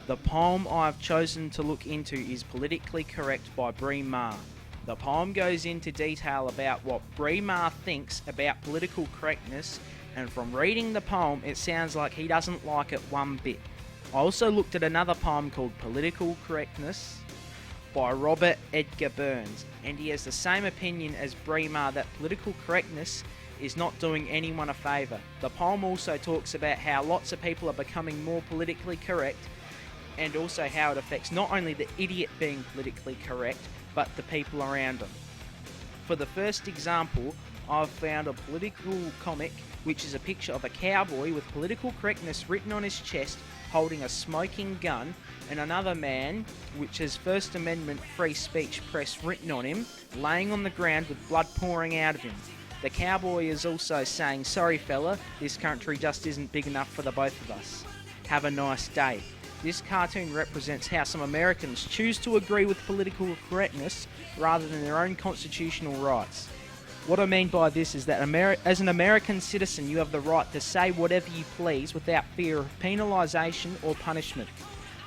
The poem I've chosen to look into is Politically Correct by Bree Ma. The poem goes into detail about what Bree Ma thinks about political correctness, and from reading the poem it sounds like he doesn't like it one bit. I also looked at another poem called Political Correctness by Robert Edgar Burns, and he has the same opinion as Bree Ma that political correctness is not doing anyone a favour. The poem also talks about how lots of people are becoming more politically correct, and also how it affects not only the idiot being politically correct, but the people around them. For the first example, I've found a political comic which is a picture of a cowboy with political correctness written on his chest holding a smoking gun, and another man which has First Amendment free speech press written on him, laying on the ground with blood pouring out of him. The cowboy is also saying, "Sorry fella, this country just isn't big enough for the both of us. Have a nice day." This cartoon represents how some Americans choose to agree with political correctness rather than their own constitutional rights. What I mean by this is that as an American citizen, you have the right to say whatever you please without fear of penalisation or punishment.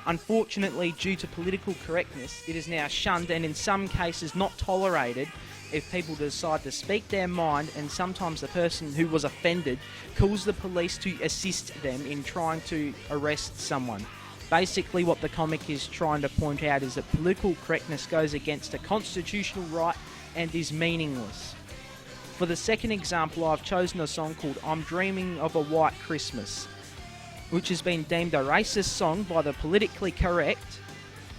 Unfortunately, due to political correctness, it is now shunned and in some cases not tolerated if people decide to speak their mind, and sometimes the person who was offended calls the police to assist them in trying to arrest someone. Basically, what the comic is trying to point out is that political correctness goes against a constitutional right and is meaningless. For the second example, I've chosen a song called "I'm Dreaming of a White Christmas," which has been deemed a racist song by the politically correct.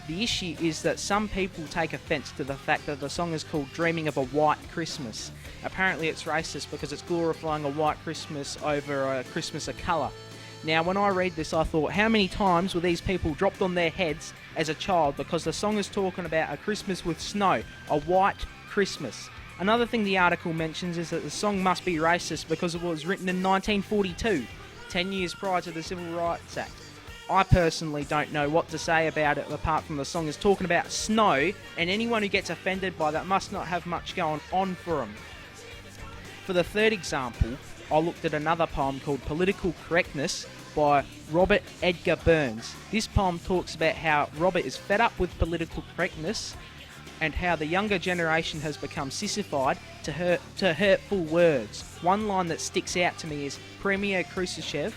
The issue is that some people take offence to the fact that the song is called "Dreaming of a White Christmas." Apparently it's racist because it's glorifying a white Christmas over a Christmas of colour. Now, when I read this, I thought, how many times were these people dropped on their heads as a child because the song is talking about a Christmas with snow, a white Christmas. Another thing the article mentions is that the song must be racist because it was written in 1942, 10 years prior to the Civil Rights Act. I personally don't know what to say about it apart from the song is talking about snow, and anyone who gets offended by that must not have much going on for them. For the third example, I looked at another poem called Political Correctness by Robert Edgar Burns. This poem talks about how Robert is fed up with political correctness and how the younger generation has become sissified to hurtful words. One line that sticks out to me is Premier Khrushchev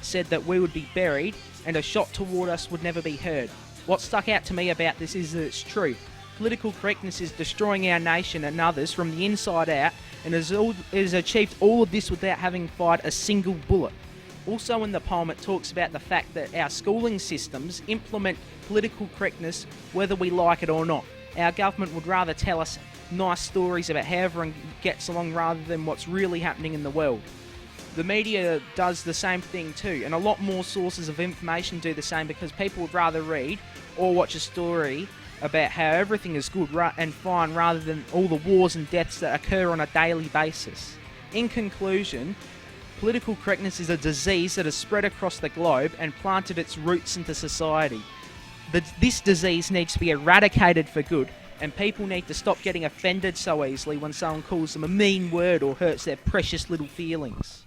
said that we would be buried and a shot toward us would never be heard. What stuck out to me about this is that it's true. Political correctness is destroying our nation and others from the inside out, and has achieved all of this without having fired a single bullet. Also in the poem it talks about the fact that our schooling systems implement political correctness whether we like it or not. Our government would rather tell us nice stories about how everyone gets along rather than what's really happening in the world. The media does the same thing too, and a lot more sources of information do the same because people would rather read or watch a story about how everything is good and fine rather than all the wars and deaths that occur on a daily basis. In conclusion, political correctness is a disease that has spread across the globe and planted its roots into society. This disease needs to be eradicated for good, and people need to stop getting offended so easily when someone calls them a mean word or hurts their precious little feelings.